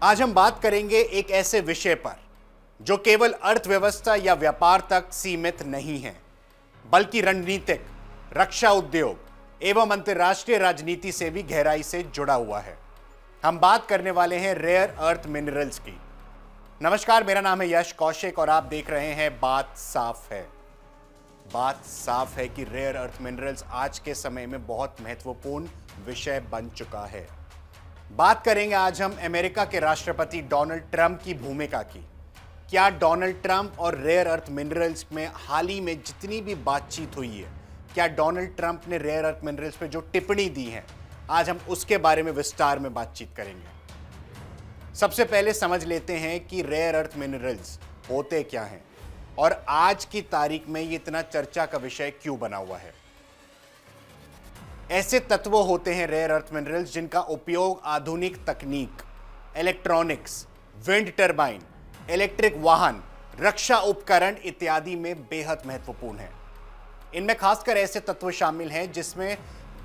आज हम बात करेंगे एक ऐसे विषय पर जो केवल अर्थव्यवस्था या व्यापार तक सीमित नहीं है, बल्कि रणनीतिक, रक्षा उद्योग एवं अंतर्राष्ट्रीय राजनीति से भी गहराई से जुड़ा हुआ है। हम बात करने वाले हैं रेयर अर्थ मिनरल्स की। नमस्कार, मेरा नाम है यश कौशिक और आप देख रहे हैं बात साफ है। बात साफ है कि रेयर अर्थ मिनरल्स आज के समय में बहुत महत्वपूर्ण विषय बन चुका है। बात करेंगे आज हम अमेरिका के राष्ट्रपति डोनाल्ड ट्रंप की भूमिका की। क्या डोनाल्ड ट्रंप और रेयर अर्थ मिनरल्स में हाल ही में जितनी भी बातचीत हुई है, क्या डोनाल्ड ट्रंप ने रेयर अर्थ मिनरल्स पे जो टिप्पणी दी है, आज हम उसके बारे में विस्तार में बातचीत करेंगे। सबसे पहले समझ लेते हैं कि रेयर अर्थ मिनरल्स होते क्या हैं और आज की तारीख में ये इतना चर्चा का विषय क्यों बना हुआ है। ऐसे तत्व होते हैं रेयर अर्थ मिनरल्स जिनका उपयोग आधुनिक तकनीक, इलेक्ट्रॉनिक्स, विंड टरबाइन, इलेक्ट्रिक वाहन, रक्षा उपकरण इत्यादि में बेहद महत्वपूर्ण है। इनमें खासकर ऐसे तत्व शामिल हैं जिसमें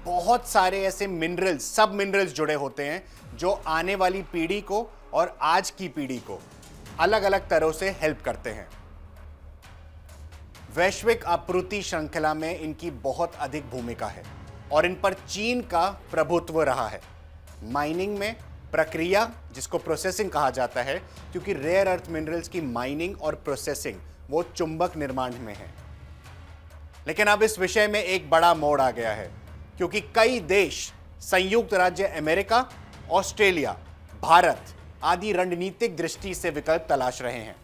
बहुत सारे ऐसे मिनरल्स, सब मिनरल्स जुड़े होते हैं जो आने वाली पीढ़ी को और आज की पीढ़ी को अलग अलग तरह से हेल्प करते हैं। वैश्विक आपूर्ति श्रृंखला में इनकी बहुत अधिक भूमिका है और इन पर चीन का प्रभुत्व रहा है। माइनिंग में प्रक्रिया, जिसको प्रोसेसिंग कहा जाता है, क्योंकि रेयर अर्थ मिनरल्स की माइनिंग और प्रोसेसिंग वो चुंबक निर्माण में है। लेकिन अब इस विषय में एक बड़ा मोड़ आ गया है, क्योंकि कई देश, संयुक्त राज्य अमेरिका, ऑस्ट्रेलिया, भारत आदि रणनीतिक दृष्टि से विकल्प तलाश रहे हैं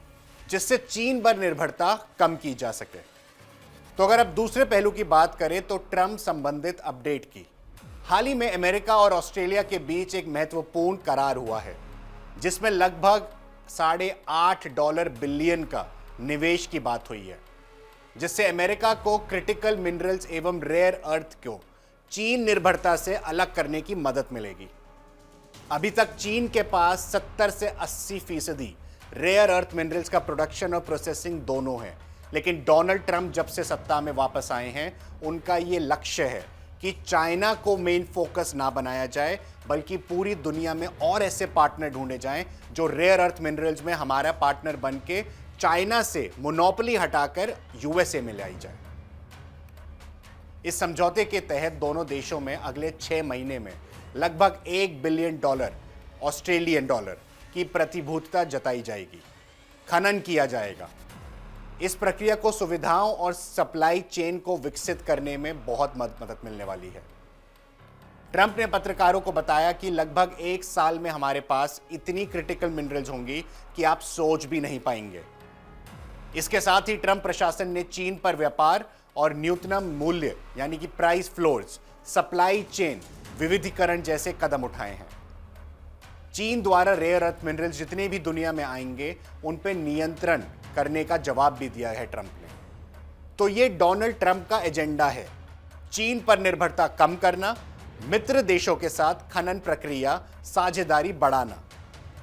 जिससे चीन पर निर्भरता कम की जा सके। तो अगर अब दूसरे पहलू की बात करें तो ट्रंप संबंधित अपडेट की। हाल ही में अमेरिका और ऑस्ट्रेलिया के बीच एक महत्वपूर्ण करार हुआ है जिसमें लगभग $8.5 बिलियन का निवेश की बात हुई है, जिससे अमेरिका को क्रिटिकल मिनरल्स एवं रेयर अर्थ को चीन निर्भरता से अलग करने की मदद मिलेगी। अभी तक चीन के पास 70 से 80% रेयर अर्थ मिनरल्स का प्रोडक्शन और प्रोसेसिंग दोनों है। लेकिन डोनाल्ड ट्रंप जब से सत्ता में वापस आए हैं, उनका ये लक्ष्य है कि चाइना को मेन फोकस ना बनाया जाए, बल्कि पूरी दुनिया में और ऐसे पार्टनर ढूंढे जाएं जो रेयर अर्थ मिनरल्स में हमारा पार्टनर बन के चाइना से मोनोपोली हटाकर यूएसए में लाई जाए। इस समझौते के तहत दोनों देशों में अगले 6 महीने में लगभग $1 बिलियन ऑस्ट्रेलियन डॉलर की प्रतिभूतिता जताई जाएगी, खनन किया जाएगा। इस प्रक्रिया को सुविधाओं और सप्लाई चेन को विकसित करने में बहुत मदद मिलने वाली है। ट्रंप ने पत्रकारों को बताया कि लगभग 1 साल में हमारे पास इतनी क्रिटिकल मिनरल्स होंगी कि आप सोच भी नहीं पाएंगे। इसके साथ ही ट्रंप प्रशासन ने चीन पर व्यापार और न्यूनतम मूल्य यानी कि प्राइस फ्लोर्स, सप्लाई चेन विविधीकरण जैसे कदम उठाए हैं। चीन द्वारा रेयर अर्थ मिनरल्स जितने भी दुनिया में आएंगे उन पर नियंत्रण करने का जवाब भी दिया है ट्रंप ने। तो ये डोनाल्ड ट्रंप का एजेंडा है, चीन पर निर्भरता कम करना, मित्र देशों के साथ खनन प्रक्रिया साझेदारी बढ़ाना,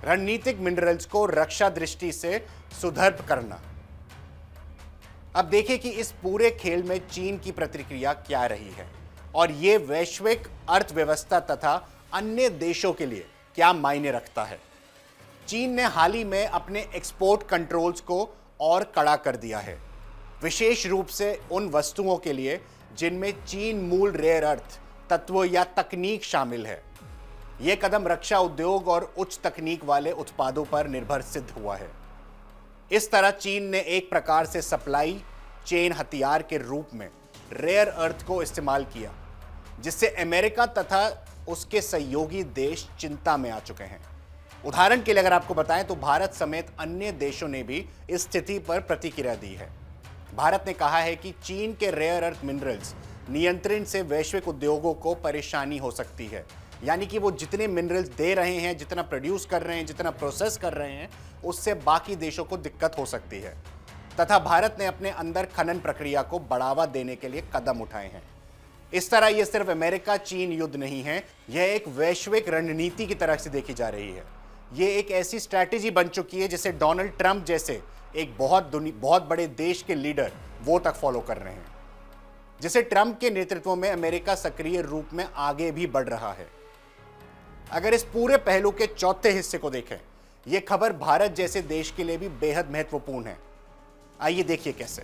रणनीतिक मिनरल्स को रक्षा दृष्टि से सुदृढ़ करना। अब देखें कि इस पूरे खेल में चीन की प्रतिक्रिया क्या रही है और ये वैश्विक अर्थव्यवस्था तथा अन्य देशों के लिए क्या मायने रखता है। चीन ने हाल ही में अपने एक्सपोर्ट कंट्रोल्स को और कड़ा कर दिया है, विशेष रूप से उन वस्तुओं के लिए जिनमें चीन मूल रेयर अर्थ तत्व या तकनीक शामिल है। यह कदम रक्षा उद्योग और उच्च तकनीक वाले उत्पादों पर निर्भर सिद्ध हुआ है। इस तरह चीन ने एक प्रकार से सप्लाई चेन हथियार के रूप में रेयर अर्थ को इस्तेमाल किया, जिससे अमेरिका तथा उसके सहयोगी देश चिंता में आ चुके हैं। उदाहरण के लिए अगर आपको बताएं तो भारत समेत अन्य देशों ने भी इस स्थिति पर प्रतिक्रिया दी है। भारत ने कहा है कि चीन के रेयर अर्थ मिनरल्स नियंत्रण से वैश्विक उद्योगों को परेशानी हो सकती है, यानी कि वो जितने मिनरल्स दे रहे हैं, जितना प्रोड्यूस कर रहे हैं, जितना प्रोसेस कर रहे हैं, उससे बाकी देशों को दिक्कत हो सकती है। तथा भारत ने अपने अंदर खनन प्रक्रिया को बढ़ावा देने के लिए कदम उठाए हैं। इस तरह यह सिर्फ अमेरिका चीन युद्ध नहीं है, यह एक वैश्विक रणनीति की तरह से देखी जा रही है। यह एक ऐसी स्ट्रैटेजी बन चुकी है जिसे डोनाल्ड ट्रंप जैसे एक बहुत बड़े देश के लीडर वो तक फॉलो कर रहे हैं, जिसे ट्रंप के नेतृत्व में अमेरिका सक्रिय रूप में आगे भी बढ़ रहा है। अगर इस पूरे पहलू के चौथे हिस्से को देखें यह खबर भारत जैसे देश के लिए भी बेहद महत्वपूर्ण है। आइए देखिए कैसे।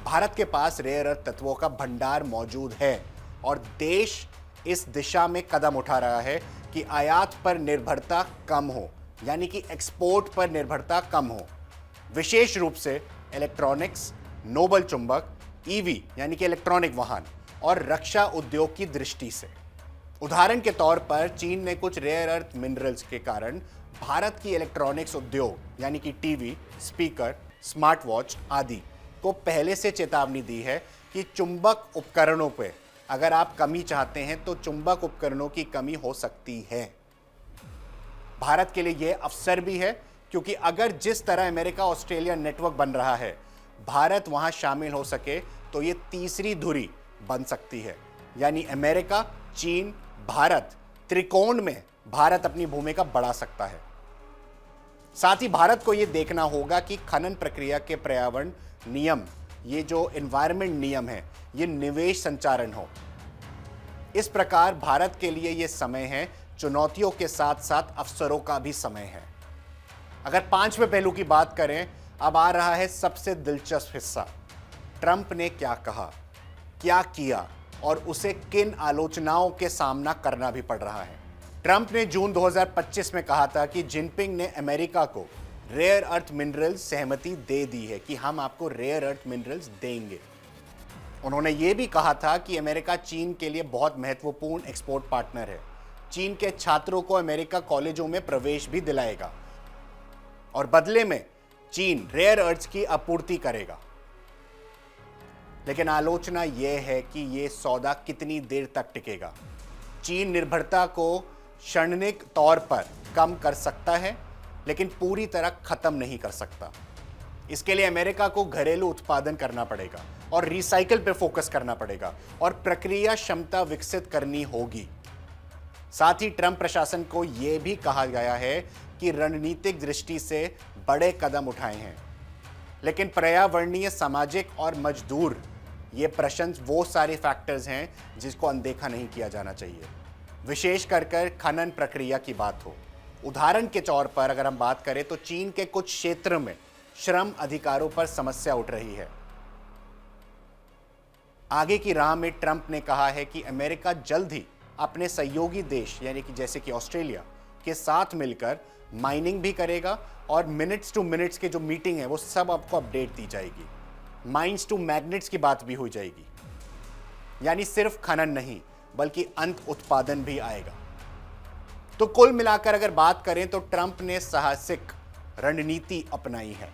भारत के पास रेयर अर्थ तत्वों का भंडार मौजूद है और देश इस दिशा में कदम उठा रहा है कि आयात पर निर्भरता कम हो, यानी कि एक्सपोर्ट पर निर्भरता कम हो, विशेष रूप से इलेक्ट्रॉनिक्स, नोबल चुंबक, ईवी यानी कि इलेक्ट्रॉनिक वाहन और रक्षा उद्योग की दृष्टि से। उदाहरण के तौर पर चीन ने कुछ रेयर अर्थ मिनरल्स के कारण भारत की इलेक्ट्रॉनिक्स उद्योग यानी कि टीवी, स्पीकर, स्मार्ट वॉच आदि को पहले से चेतावनी दी है कि चुंबक उपकरणों पे अगर आप कमी चाहते हैं तो चुंबक उपकरणों की कमी हो सकती है। भारत के लिए यह अवसर भी है क्योंकि अगर जिस तरह अमेरिका ऑस्ट्रेलिया नेटवर्क बन रहा है, भारत वहां शामिल हो सके तो यह तीसरी धुरी बन सकती है, यानी अमेरिका, चीन, भारत त्रिकोण में भारत अपनी भूमिका बढ़ा सकता है। साथ ही भारत को यह देखना होगा कि खनन प्रक्रिया के पर्यावरण नियम, ये जो एनवायरनमेंट नियम है, ये निवेश संचारण हो। इस प्रकार भारत के लिए यह समय है, चुनौतियों के साथ साथ अवसरों का भी समय है। अगर पांचवें पहलू की बात करें, अब आ रहा है सबसे दिलचस्प हिस्सा। ट्रंप ने क्या कहा, क्या किया और उसे किन आलोचनाओं के सामना करना भी पड़ रहा है। ट्रंप ने जून 2025 में कहा था कि जिनपिंग ने अमेरिका को रेयर अर्थ मिनरल्स सहमति दे दी है कि हम आपको रेयर अर्थ मिनरल्स देंगे। उन्होंने यह भी कहा था कि अमेरिका चीन के लिए बहुत महत्वपूर्ण एक्सपोर्ट पार्टनर है। चीन के छात्रों को अमेरिका कॉलेजों में प्रवेश भी दिलाएगा और बदले में चीन रेयर अर्थ्स की आपूर्ति करेगा। लेकिन आलोचना यह है कि यह सौदा कितनी देर तक टिकेगा। चीन निर्भरता को क्षणिक तौर पर कम कर सकता है, लेकिन पूरी तरह खत्म नहीं कर सकता। इसके लिए अमेरिका को घरेलू उत्पादन करना पड़ेगा और रिसाइकल पर फोकस करना पड़ेगा और प्रक्रिया क्षमता विकसित करनी होगी। साथ ही ट्रंप प्रशासन को यह भी कहा गया है कि रणनीतिक दृष्टि से बड़े कदम उठाए हैं, लेकिन पर्यावरणीय, सामाजिक और मजदूर ये प्रश्न वो सारे फैक्टर्स हैं जिसको अनदेखा नहीं किया जाना चाहिए, विशेष कर खनन प्रक्रिया की बात हो। उदाहरण के तौर पर अगर हम बात करें तो चीन के कुछ क्षेत्र में श्रम अधिकारों पर समस्या उठ रही है। आगे की राह में ट्रंप ने कहा है कि अमेरिका जल्द ही अपने सहयोगी देश यानी कि जैसे कि ऑस्ट्रेलिया के साथ मिलकर माइनिंग भी करेगा और मिनट्स टू मिनट्स के जो मीटिंग है वो सब आपको अपडेट दी जाएगी। माइंस टू मैग्नेट्स की बात भी हो जाएगी, यानी सिर्फ खनन नहीं बल्कि अंत उत्पादन भी आएगा। तो कुल मिलाकर अगर बात करें तो ट्रंप ने साहसिक रणनीति अपनाई है,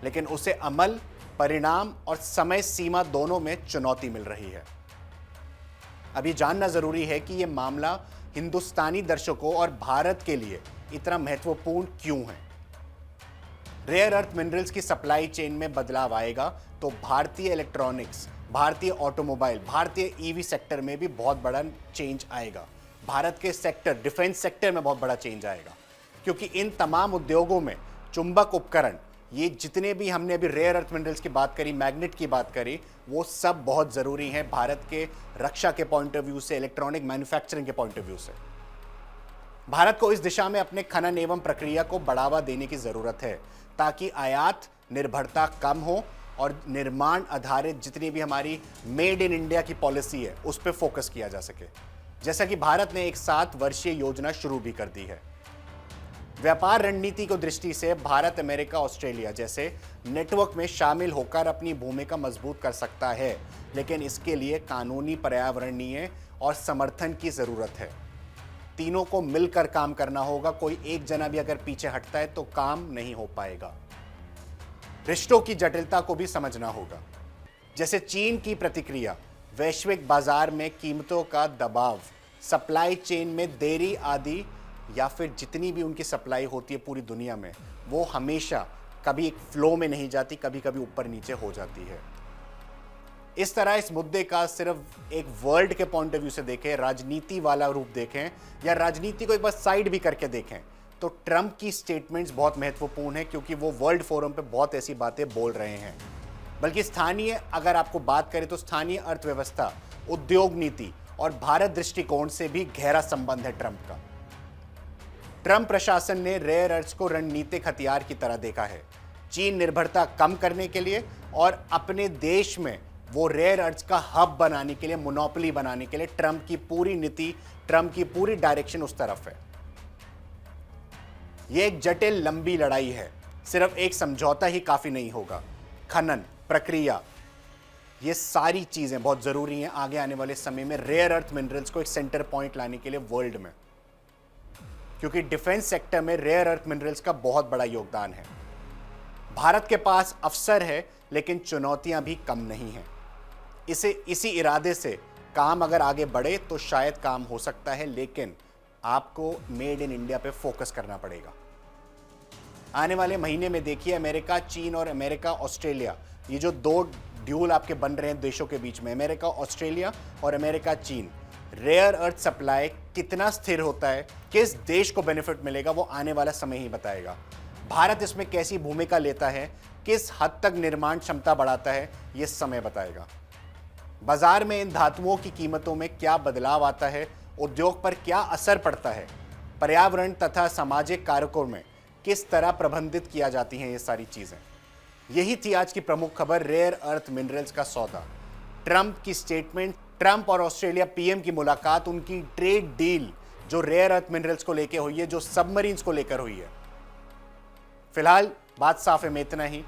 लेकिन उसे अमल, परिणाम और समय सीमा दोनों में चुनौती मिल रही है। अभी जानना जरूरी है कि यह मामला हिंदुस्तानी दर्शकों और भारत के लिए इतना महत्वपूर्ण क्यों है। रेयर अर्थ मिनरल्स की सप्लाई चेन में बदलाव आएगा तो भारतीय इलेक्ट्रॉनिक्स, भारतीय ऑटोमोबाइल, भारतीय ईवी सेक्टर में भी बहुत बड़ा चेंज आएगा। भारत के सेक्टर, डिफेंस सेक्टर में बहुत बड़ा चेंज आएगा, क्योंकि इन तमाम उद्योगों में चुंबक उपकरण, ये जितने भी हमने अभी रेयर अर्थ मिनरल्स की बात करी, मैग्नेट की बात करी, वो सब बहुत ज़रूरी हैं भारत के रक्षा के पॉइंट ऑफ व्यू से, इलेक्ट्रॉनिक मैन्युफैक्चरिंग के पॉइंट ऑफ व्यू से। भारत को इस दिशा में अपने खनन एवं प्रक्रिया को बढ़ावा देने की ज़रूरत है ताकि आयात निर्भरता कम हो और निर्माण आधारित जितनी भी हमारी मेड इन इंडिया की पॉलिसी है उस पर फोकस किया जा सके। जैसा कि भारत ने एक 7 वर्षीय योजना शुरू भी कर दी है। व्यापार रणनीति को दृष्टि से भारत अमेरिका ऑस्ट्रेलिया जैसे नेटवर्क में शामिल होकर अपनी भूमिका मजबूत कर सकता है, लेकिन इसके लिए कानूनी, पर्यावरणीय और समर्थन की जरूरत है। तीनों को मिलकर काम करना होगा। कोई एक जना भी अगर पीछे हटता है तो काम नहीं हो पाएगा। रिश्तों की जटिलता को भी समझना होगा, जैसे चीन की प्रतिक्रिया, वैश्विक बाजार में कीमतों का दबाव, सप्लाई चेन में देरी आदि, या फिर जितनी भी उनकी सप्लाई होती है पूरी दुनिया में, वो हमेशा कभी एक फ्लो में नहीं जाती, कभी कभी ऊपर नीचे हो जाती है। इस तरह इस मुद्दे का सिर्फ एक वर्ल्ड के पॉइंट ऑफ व्यू से देखें, राजनीति वाला रूप देखें या राजनीति को एक बार साइड भी करके देखें, तो ट्रंप की स्टेटमेंट्स बहुत महत्वपूर्ण है, क्योंकि वो वर्ल्ड फोरम पे बहुत ऐसी बातें बोल रहे हैं। बल्कि स्थानीय अगर आपको बात करें तो स्थानीय अर्थव्यवस्था, उद्योग नीति और भारत दृष्टिकोण से भी गहरा संबंध है ट्रंप का। ट्रंप प्रशासन ने रेयर अर्थ्स को रणनीतिक हथियार की तरह देखा है, चीन निर्भरता कम करने के लिए और अपने देश में वो रेयर अर्थ्स का हब बनाने के लिए, मोनोपोली बनाने के लिए ट्रंप की पूरी नीति, ट्रंप की पूरी डायरेक्शन उस तरफ है। यह एक जटिल लंबी लड़ाई है, सिर्फ एक समझौता ही काफी नहीं होगा। खनन, प्रक्रिया, ये सारी चीजें बहुत जरूरी हैं आगे आने वाले समय में रेयर अर्थ मिनरल्स को एक सेंटर पॉइंट लाने के लिए वर्ल्ड में, क्योंकि डिफेंस सेक्टर में रेयर अर्थ मिनरल्स का बहुत बड़ा योगदान है। भारत के पास अवसर है, लेकिन चुनौतियां भी कम नहीं हैं। इसी इरादे से काम अगर आगे बढ़े तो शायद काम हो सकता है, लेकिन आपको मेड इन इंडिया पे फोकस करना पड़ेगा। आने वाले महीने में देखिए, अमेरिका, चीन और अमेरिका, ऑस्ट्रेलिया, ये जो दो ड्यूल आपके बन रहे हैं देशों के बीच में, अमेरिका, ऑस्ट्रेलिया और अमेरिका, चीन, रेयर अर्थ सप्लाई कितना स्थिर होता है, किस देश को बेनिफिट मिलेगा, वो आने वाला समय ही बताएगा। भारत इसमें कैसी भूमिका लेता है, किस हद तक निर्माण क्षमता बढ़ाता है, ये समय बताएगा। बाजार में इन धातुओं की कीमतों में क्या बदलाव आता है, उद्योग पर क्या असर पड़ता है, पर्यावरण तथा सामाजिक कारकों में किस तरह प्रबंधित किया जाती हैं ये सारी चीजें। यही थी आज की प्रमुख खबर, रेयर अर्थ मिनरल्स का सौदा, ट्रंप की स्टेटमेंट, ट्रंप और ऑस्ट्रेलिया पीएम की मुलाकात, उनकी ट्रेड डील जो रेयर अर्थ मिनरल्स को लेकर हुई है, जो सबमरीन्स को लेकर हुई है। फिलहाल बात साफ है में इतना ही।